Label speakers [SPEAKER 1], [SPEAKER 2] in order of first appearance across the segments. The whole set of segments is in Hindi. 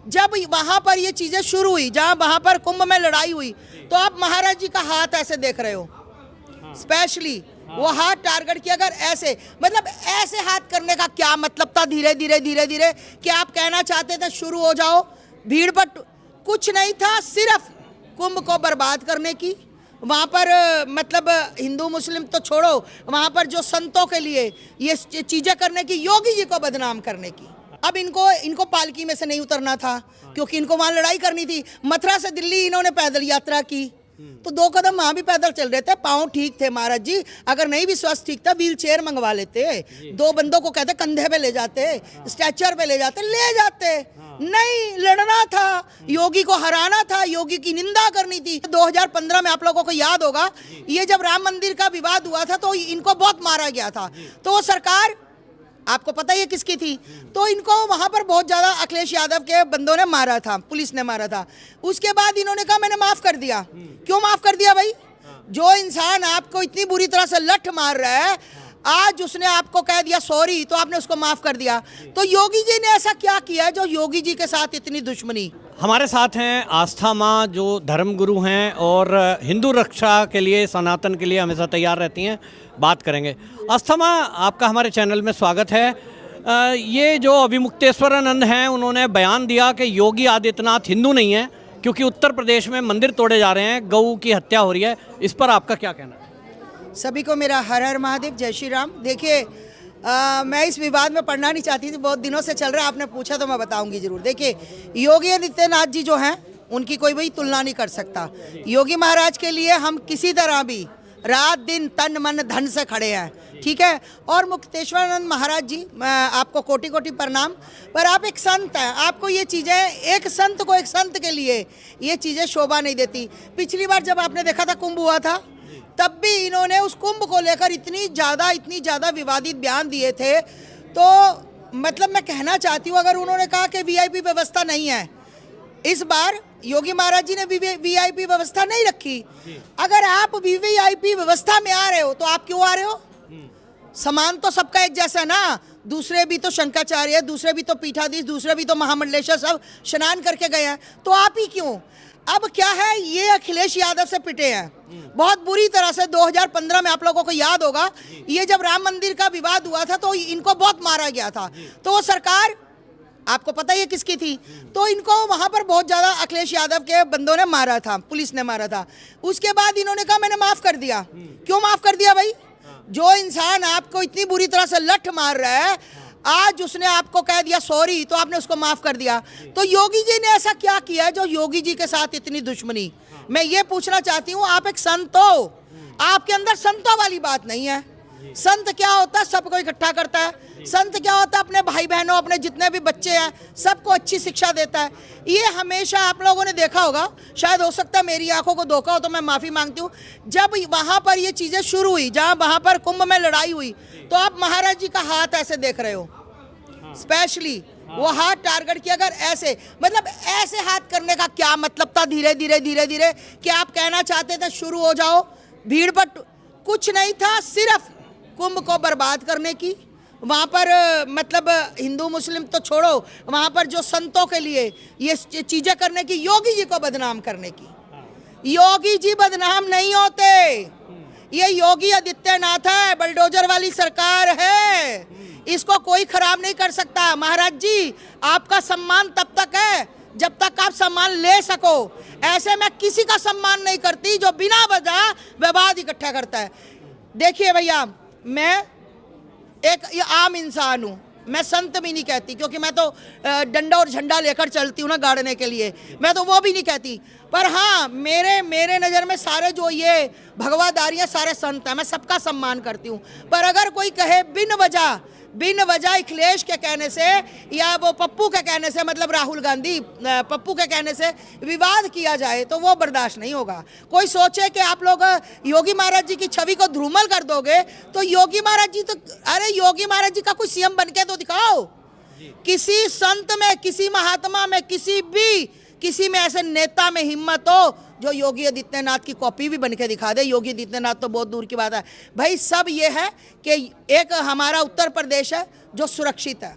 [SPEAKER 1] जब वहां पर ये चीजें शुरू हुई, जहां वहां पर कुंभ में लड़ाई हुई, तो आप महाराज जी का हाथ ऐसे देख रहे हो, स्पेशली वो हाथ टारगेट किया। अगर ऐसे मतलब ऐसे हाथ करने का क्या मतलब था? धीरे धीरे धीरे धीरे क्या आप कहना चाहते थे शुरू हो जाओ? भीड़ पर कुछ नहीं था, सिर्फ कुंभ को बर्बाद करने की। वहाँ पर मतलब हिंदू मुस्लिम तो छोड़ो, वहाँ पर जो संतों के लिए ये चीज़ें करने की, योगी जी को बदनाम करने की। अब इनको पालकी में से नहीं उतरना था, क्योंकि इनको वहाँ लड़ाई करनी थी। मथुरा से दिल्ली इन्होंने पैदल यात्रा की, तो 2 कदम वहाँ भी पैदल चल रहे थे, पाँव ठीक थे महाराज जी। अगर नहीं भी स्वास्थ्य ठीक था, व्हील चेयर मंगवा लेते, 2 बंदों को कहते कंधे पे ले जाते, स्ट्रेचर पे ले जाते। नहीं, लड़ना था, योगी को हराना था, योगी की निंदा करनी थी। 2015 में आप लोगों को याद होगा, ये जब राम मंदिर का विवाद हुआ था तो इनको बहुत मारा गया था। तो वो सरकार आपको पता ही है किसकी थी, तो इनको वहां पर बहुत ज्यादा अखिलेश यादव के बंदों ने मारा था, पुलिस ने मारा था। उसके बाद इन्होंने कहा मैंने माफ कर दिया। क्यों माफ कर दिया भाई? जो इंसान आपको इतनी बुरी तरह से लठ मार रहा है, आज उसने आपको कह दिया सॉरी, तो आपने उसको माफ कर दिया। तो योगी जी ने ऐसा क्या किया है जो योगी जी के साथ इतनी दुश्मनी?
[SPEAKER 2] हमारे साथ हैं आस्था माँ, जो धर्मगुरु हैं और हिंदू रक्षा के लिए, सनातन के लिए हमेशा तैयार रहती हैं। बात करेंगे। आस्था माँ, आपका हमारे चैनल में स्वागत है। ये जो अभिमुक्तेश्वरानंद हैं, उन्होंने बयान दिया कि योगी आदित्यनाथ हिंदू नहीं है, क्योंकि उत्तर प्रदेश में मंदिर तोड़े जा रहे हैं, गऊ की हत्या हो रही है। इस पर आपका क्या कहना है?
[SPEAKER 1] सभी को मेरा हर हर महादेव, जय श्री राम। देखिए, मैं इस विवाद में पढ़ना नहीं चाहती थी, बहुत दिनों से चल रहा है, आपने पूछा तो मैं बताऊंगी जरूर। देखिए, योगी आदित्यनाथ जी जो हैं, उनकी कोई भी तुलना नहीं कर सकता। योगी महाराज के लिए हम किसी तरह भी रात दिन तन मन धन से खड़े हैं, ठीक है। और मुक्तेश्वरानंद महाराज जी, मैं आपको कोटि कोटि प्रणाम। पर आप एक संत हैं, आपको ये चीज़ें, एक संत को, एक संत के लिए ये चीज़ें शोभा नहीं देती। पिछली बार जब आपने देखा था कुंभ हुआ था, तब भी इन्होंने उस कुंभ को लेकर इतनी ज़्यादा विवादित बयान दिए थे। तो मतलब मैं कहना चाहती हूँ, अगर उन्होंने कहा कि वीआईपी व्यवस्था नहीं है, इस बार योगी महाराज जी ने वीआईपी व्यवस्था नहीं रखी। अगर आप वीआईपी व्यवस्था में आ रहे हो तो आप क्यों आ रहे हो? समान तो सबका एक जैसा ना। दूसरे भी तो शंकराचार्य, दूसरे भी तो पीठाधीश, दूसरे भी तो महामंडलेश्वर सब स्नान करके गए हैं, तो आप ही क्यों? अब क्या है, ये अखिलेश यादव से पिटे हैं बहुत बुरी तरह से। 2015 में आप लोगों को याद होगा, ये जब राम मंदिर का विवाद हुआ था तो इनको बहुत मारा गया था। तो वो सरकार आपको पता ही है किसकी थी, तो इनको वहां पर बहुत ज्यादा अखिलेश यादव के बंदों ने मारा था, पुलिस ने मारा था। उसके बाद इन्होंने कहा मैंने माफ कर दिया। क्यों माफ कर दिया भाई? जो इंसान आपको इतनी बुरी तरह से लठ मार रहा है, आज उसने आपको कह दिया सॉरी, तो आपने उसको माफ कर दिया। तो योगी जी ने ऐसा क्या किया है जो योगी जी के साथ इतनी दुश्मनी? मैं ये पूछना चाहती हूँ, आप एक संत हो, आपके अंदर संतों वाली बात नहीं है। संत क्या होता है? सबको इकट्ठा करता है। संत क्या होता है? अपने भाई बहनों, अपने जितने भी बच्चे हैं, सबको अच्छी शिक्षा देता है। ये हमेशा आप लोगों ने देखा होगा, शायद हो सकता है मेरी आंखों को धोखा हो, तो मैं माफ़ी मांगती हूँ। जब वहाँ पर ये चीज़ें शुरू हुई, जहाँ वहाँ पर कुंभ में लड़ाई हुई, तो आप महाराज जी का हाथ ऐसे देख रहे हो, स्पेशली वो हाथ टारगेट किया। अगर ऐसे मतलब ऐसे हाथ करने का क्या मतलब था? धीरे धीरे धीरे धीरे क्या आप कहना चाहते थे शुरू हो जाओ? भीड़ पर कुछ नहीं था, सिर्फ कुंभ को बर्बाद करने की। वहाँ पर मतलब हिंदू मुस्लिम तो छोड़ो, वहाँ पर जो संतों के लिए ये चीज़ें करने की, योगी जी को बदनाम करने की। योगी जी बदनाम नहीं होते, ये योगी आदित्यनाथ है, बलडोजर वाली सरकार है, इसको कोई खराब नहीं कर सकता। महाराज जी, आपका सम्मान तब तक है जब तक आप सम्मान ले सको। ऐसे मैं किसी का सम्मान नहीं करती जो बिना वजह विवाद इकट्ठा करता है। देखिए भैया, मैं एक आम इंसान हूँ, मैं संत भी नहीं कहती, क्योंकि मैं तो डंडा और झंडा लेकर चलती हूँ ना गाड़ने के लिए, मैं तो वो भी नहीं कहती। पर हाँ, मेरे नज़र में सारे जो ये भगवादारी है, सारे संत हैं, मैं सबका सम्मान करती हूँ। पर अगर कोई कहे बिन वजह अखिलेश के कहने से या वो पप्पू के कहने से, मतलब राहुल गांधी पप्पू के कहने से विवाद किया जाए, तो वो बर्दाश्त नहीं होगा। कोई सोचे कि आप लोग योगी महाराज जी की छवि को ध्रुमल कर दोगे, तो योगी महाराज जी तो, अरे योगी महाराज जी का कोई सीएम बन के तो दिखाओ। किसी संत में, किसी महात्मा में, किसी में ऐसे नेता में हिम्मत हो जो योगी आदित्यनाथ की कॉपी भी बन के दिखा दे। योगी आदित्यनाथ तो बहुत दूर की बात है भाई। सब ये है कि एक हमारा उत्तर प्रदेश है जो सुरक्षित है,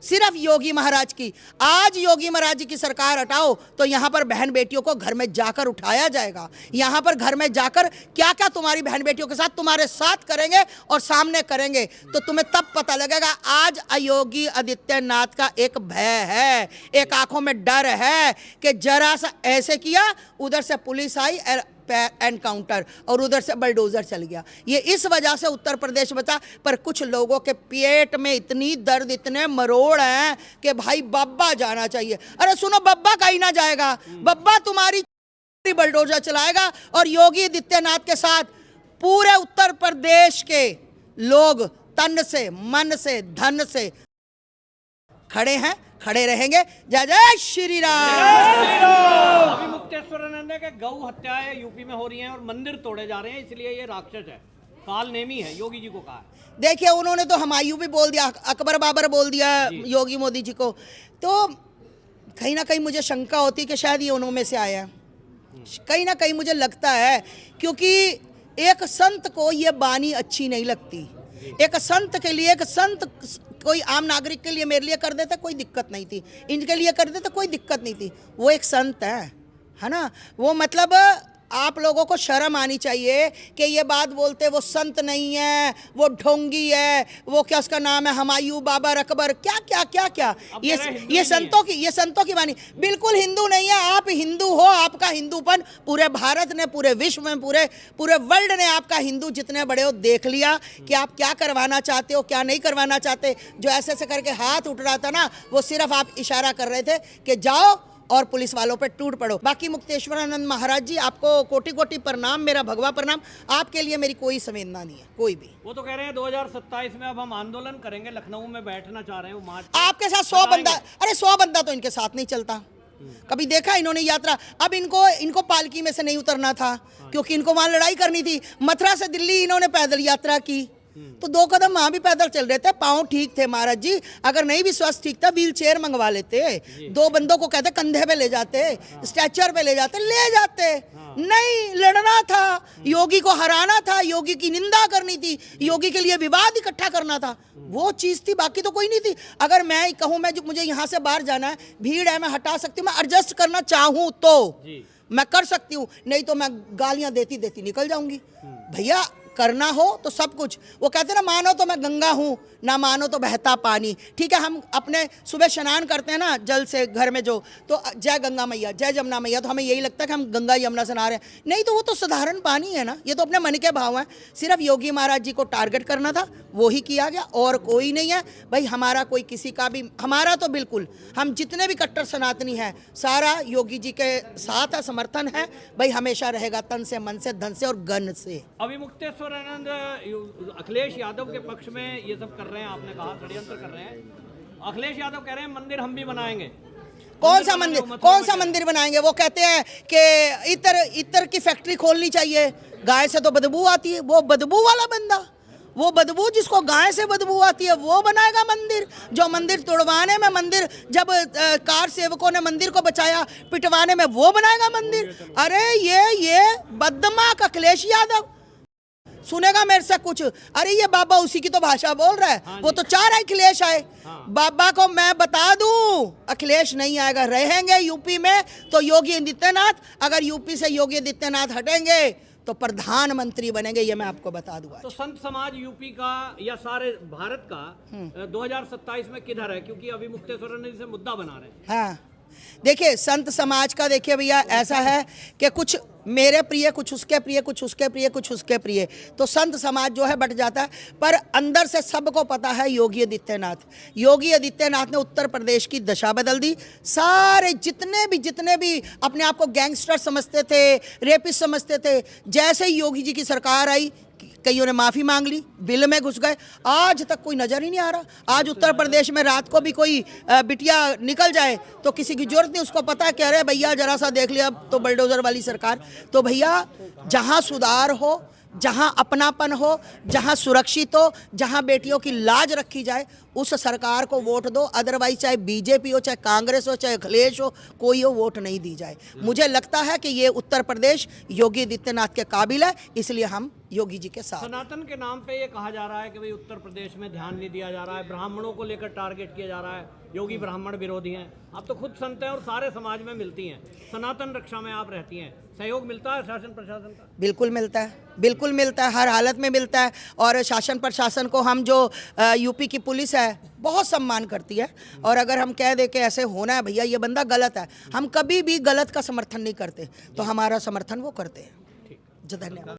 [SPEAKER 1] सिर्फ योगी महाराज की। आज योगी महाराज जी की सरकार हटाओ तो यहाँ पर बहन बेटियों को घर में जाकर उठाया जाएगा। यहाँ पर घर में जाकर क्या क्या तुम्हारी बहन बेटियों के साथ तुम्हारे साथ करेंगे और सामने करेंगे तो तुम्हें तब पता लगेगा। आज योगी आदित्यनाथ का एक भय है, एक आंखों में डर है कि जरा सा ऐसे किया, उधर से पुलिस आई एनकाउंटर और उधर से बलडोजर चल गया। ये इस वजह से उत्तर प्रदेश बचा। पर कुछ लोगों के पेट में इतनी दर्द, इतने मरोड़ हैं कि भाई बब्बा जाना चाहिए। अरे सुनो, बब्बा कहीं ना जाएगा, बब्बा तुम्हारी बलडोजर चलाएगा। और योगी आदित्यनाथ के साथ पूरे उत्तर प्रदेश के लोग तन से, मन से, धन से खड़े हैं, खड़े रहेंगे। जय जय श्री राम।
[SPEAKER 2] अभी मुक्तेश्वरानंद के गौ हत्याएं यूपी में हो रही हैं और मंदिर तोड़े जा रहे हैं, इसलिए ये राक्षस है, काल नेमी है, योगी जी को कहा है।
[SPEAKER 1] देखिए, उन्होंने तो हुमायूं भी बोल दिया, अकबर बाबर बोल दिया योगी मोदी जी को। तो कहीं ना कहीं मुझे शंका होती है कि शायद ये उन्हों में से आया है। कहीं ना कहीं मुझे लगता है, क्योंकि एक संत को ये बानी अच्छी नहीं लगती। एक संत के लिए, एक संत कोई आम नागरिक के लिए मेरे लिए कर देते कोई दिक्कत नहीं थी, इनके लिए कर देते कोई दिक्कत नहीं थी। वो एक संत है ना। वो मतलब आप लोगों को शर्म आनी चाहिए कि ये बात बोलते वो संत नहीं है, वो ढोंगी है, वो क्या उसका नाम है, हुमायूं, बाबर, अकबर, क्या क्या क्या क्या। ये संतों की वाणी बिल्कुल हिंदू नहीं है। आप हिंदू हो, आपका हिंदूपन पूरे भारत ने, पूरे विश्व में, पूरे वर्ल्ड ने आपका हिंदू जितने बड़े हो देख लिया कि आप क्या करवाना चाहते हो, क्या नहीं करवाना चाहते। जो ऐसे ऐसे करके हाथ उठ रहा था ना, वो सिर्फ आप इशारा कर रहे थे कि जाओ और पुलिस वालों पे टूट पड़ो। बाकी मुक्तेश्वरानंद महाराज जी, आपको कोटि कोटि प्रणाम, मेरा भगवा प्रणाम। आपके लिए मेरी कोई संवेदना नहीं है, कोई भी।
[SPEAKER 2] वो तो कह रहे हैं 2027 में अब हम आंदोलन करेंगे, लखनऊ में बैठना चाह रहे हैं, वो मार्च
[SPEAKER 1] आपके साथ 100 बंदा, अरे 100 बंदा तो इनके साथ नहीं चलता। कभी देखा इन्होंने यात्रा? अब इनको पालकी में से नहीं उतरना था, क्योंकि इनको वहां लड़ाई करनी थी। मथुरा से दिल्ली इन्होंने पैदल यात्रा की, तो 2 कदम वहां भी पैदल चल रहे थे, पाँव ठीक थे महाराज जी। अगर नहीं भी स्वास्थ्य ठीक था, व्हील चेयर मंगवा लेते, 2 बंदों को कहते कंधे पे ले जाते, स्ट्रेचर पे ले जाते। नहीं, लड़ना था, योगी को हराना था, योगी की निंदा करनी थी, योगी के लिए विवाद इकट्ठा करना था, वो चीज थी, बाकी तो कोई नहीं थी। अगर मैं कहूँ मुझे यहाँ से बाहर जाना है, भीड़ है, मैं हटा सकती हूँ, मैं एडजस्ट करना चाहूँ तो मैं कर सकती हूँ, नहीं तो मैं गालियां देती देती निकल जाऊंगी। भैया करना हो तो सब कुछ। वो कहते हैं ना, मानो तो मैं गंगा हूँ, ना मानो तो बहता पानी। ठीक है, हम अपने सुबह स्नान करते हैं ना जल से घर में, जो तो जय गंगा मैया, जय जमुना मैया, तो हमें यही लगता है कि हम गंगा यमुना से नहा रहे हैं। नहीं, तो वो तो साधारण पानी है ना, ये तो अपने मन के भाव हैं। सिर्फ योगी महाराज जी को टारगेट करना था, वो ही किया गया, और कोई नहीं है भाई। हमारा कोई किसी का भी, हमारा तो बिल्कुल, हम जितने भी कट्टर सनातनी हैं, सारा योगी जी के साथ है, समर्थन है भाई, हमेशा रहेगा, तन से, मन से, धन से और गन से।
[SPEAKER 2] अभी मुक्तेश्वरानंद अखिलेश यादव के पक्ष में ये सब कर रहे हैं, आपने कहा षड्यंत्र कर रहे हैं। अखिलेश यादव कह रहे हैं मंदिर हम भी बनाएंगे।
[SPEAKER 1] कौन सा मंदिर बनाएंगे? वो कहते हैं कि इतर की फैक्ट्री खोलनी चाहिए, गाय से तो बदबू आती है। वो बदबू वाला बंदा, वो बदबू जिसको गाय से बदबू आती है, वो बनाएगा मंदिर? जो मंदिर तोड़वाने में, मंदिर जब कार सेवकों ने मंदिर को बचाया, पिटवाने में, वो बनाएगा मंदिर? अरे ये बदमाश अखिलेश यादव सुनेगा मेरे से कुछ? अरे ये बाबा उसी की तो भाषा बोल रहा है। वो तो चाह रहा है अखिलेश आए। बाबा को मैं बता दूं, अखिलेश नहीं आएगा। रहेंगे यूपी में तो योगी आदित्यनाथ, अगर यूपी से योगी आदित्यनाथ हटेंगे तो प्रधानमंत्री बनेंगे, ये मैं आपको बता दूंगा।
[SPEAKER 2] तो संत समाज यूपी का या सारे भारत का 2027 में किधर है? क्योंकि अभी मुक्तेश्वरानंद से मुद्दा बना रहे हैं।
[SPEAKER 1] हाँ, देखिए संत समाज का, देखिए भैया ऐसा है कि कुछ मेरे प्रिय, कुछ उसके प्रिय, कुछ उसके प्रिय, कुछ उसके प्रिय, तो संत समाज जो है बट जाता है। पर अंदर से सबको पता है योगी आदित्यनाथ ने उत्तर प्रदेश की दशा बदल दी। सारे जितने भी अपने आप को गैंगस्टर समझते थे, रेपिस्ट समझते थे, जैसे ही योगी जी की सरकार आई, कईयों ने माफ़ी मांग ली, बिल में घुस गए, आज तक कोई नज़र ही नहीं आ रहा। आज उत्तर प्रदेश में रात को भी कोई बिटिया निकल जाए तो किसी की जरूरत नहीं, उसको पता है कि अरे भैया जरा सा देख लिया तो बलडोजर वाली सरकार। तो भैया जहाँ सुधार हो, जहाँ अपनापन हो, जहाँ सुरक्षित हो, जहाँ बेटियों की लाज रखी जाए, उस सरकार को वोट दो, अदरवाइज चाहे बीजेपी हो, चाहे कांग्रेस हो, चाहे अखिलेश हो, कोई हो, वोट नहीं दी जाए। मुझे लगता है कि ये उत्तर प्रदेश योगी आदित्यनाथ के काबिल है, इसलिए हम योगी जी के साथ।
[SPEAKER 2] सनातन के नाम पे ये कहा जा रहा है कि भाई उत्तर प्रदेश में ध्यान नहीं दिया जा रहा है, ब्राह्मणों को लेकर टारगेट किया जा रहा है, योगी ब्राह्मण विरोधी हैं। आप तो खुद संत हैं और सारे समाज में मिलती हैं, सनातन रक्षा में आप रहती हैं, सहयोग मिलता है शासन प्रशासन का?
[SPEAKER 1] बिल्कुल मिलता है, बिल्कुल मिलता है, हर हालत में मिलता है। और शासन प्रशासन को हम जो यूपी की पुलिस है बहुत सम्मान करती है। और अगर हम कह दे कि ऐसे होना है भैया, ये बंदा गलत है, हम कभी भी गलत का समर्थन नहीं करते, तो हमारा समर्थन वो करते हैं। जी धन्यवाद।